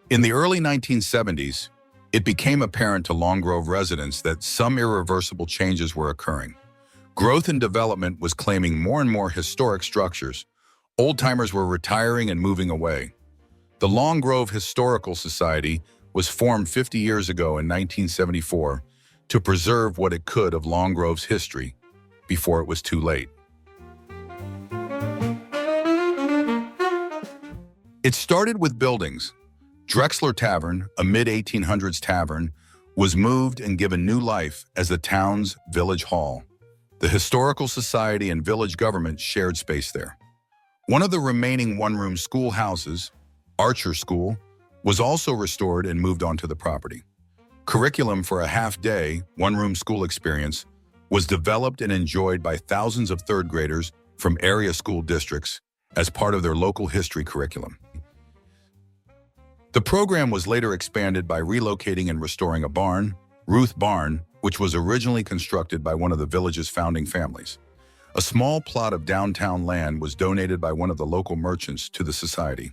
In the early 1970s, it became apparent to Long Grove residents that some irreversible changes were occurring. Growth and development was claiming more and more historic structures. Old-timers were retiring and moving away. The Long Grove Historical Society was formed 50 years ago in 1974 to preserve what it could of Long Grove's history before it was too late. It started with buildings. Drexler Tavern, a mid-1800s tavern, was moved and given new life as the town's village hall. The Historical Society and village government shared space there. One of the remaining one-room schoolhouses, Archer School, was also restored and moved onto the property. Curriculum for a half-day, one-room school experience was developed and enjoyed by thousands of third graders from area school districts as part of their local history curriculum. The program was later expanded by relocating and restoring a barn, Ruth Barn, which was originally constructed by one of the village's founding families. A small plot of downtown land was donated by one of the local merchants to the society.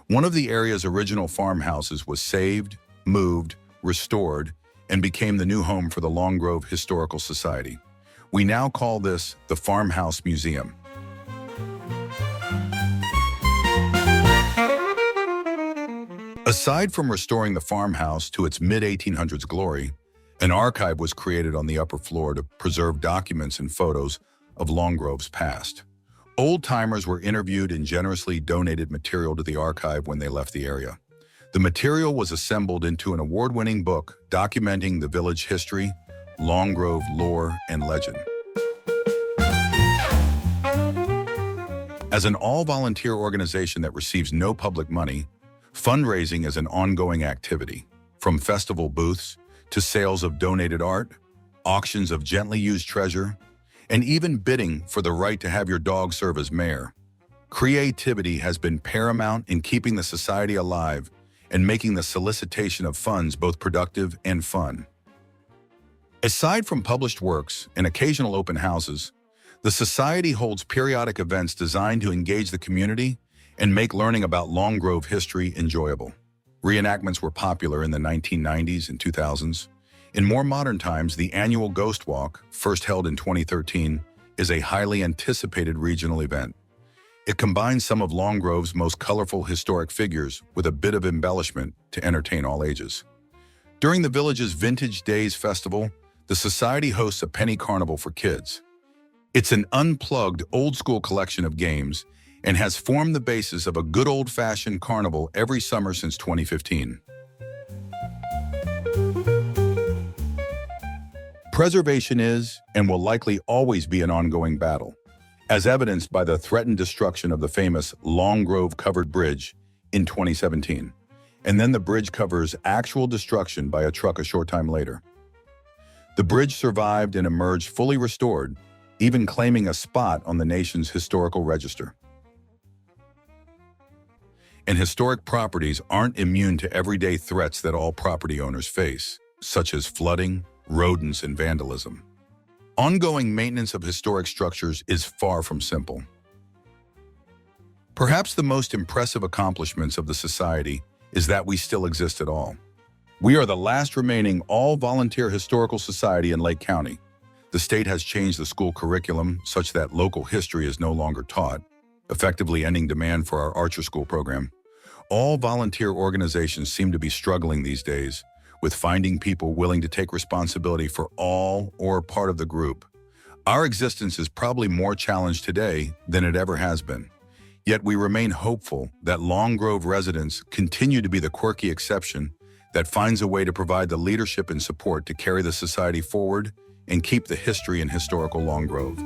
One of the area's original farmhouses was saved, moved, restored, and became the new home for the Long Grove Historical Society. We now call this the Farmhouse Museum. Aside from restoring the farmhouse to its mid-1800s glory, an archive was created on the upper floor to preserve documents and photos of Long Grove's past. Old-timers were interviewed and generously donated material to the archive when they left the area. The material was assembled into an award-winning book documenting the village history, Long Grove lore, and legend. As an all-volunteer organization that receives no public money, fundraising is an ongoing activity, from festival booths to sales of donated art, auctions of gently used treasure, and even bidding for the right to have your dog serve as mayor. Creativity has been paramount in keeping the society alive and making the solicitation of funds both productive and fun. Aside from published works and occasional open houses, the Society holds periodic events designed to engage the community and make learning about Long Grove history enjoyable. Reenactments were popular in the 1990s and 2000s. In more modern times, the annual Ghost Walk, first held in 2013, is a highly anticipated regional event. It combines some of Long Grove's most colorful historic figures with a bit of embellishment to entertain all ages. During the village's Vintage Days Festival, the Society hosts a penny carnival for kids. It's an unplugged, old-school collection of games and has formed the basis of a good old-fashioned carnival every summer since 2015. Preservation is, and will likely always be, an ongoing battle, as evidenced by the threatened destruction of the famous Long Grove Covered Bridge in 2017, and then the bridge cover's actual destruction by a truck a short time later. The bridge survived and emerged fully restored, even claiming a spot on the nation's historical register. And historic properties aren't immune to everyday threats that all property owners face, such as flooding, rodents, and vandalism. Ongoing maintenance of historic structures is far from simple. Perhaps the most impressive accomplishments of the Society is that we still exist at all. We are the last remaining all-volunteer historical society in Lake County. The state has changed the school curriculum such that local history is no longer taught, effectively ending demand for our Archer School program. All volunteer organizations seem to be struggling these days with finding people willing to take responsibility for all or part of the group. Our existence is probably more challenged today than it ever has been. Yet we remain hopeful that Long Grove residents continue to be the quirky exception that finds a way to provide the leadership and support to carry the society forward and keep the history and historical Long Grove.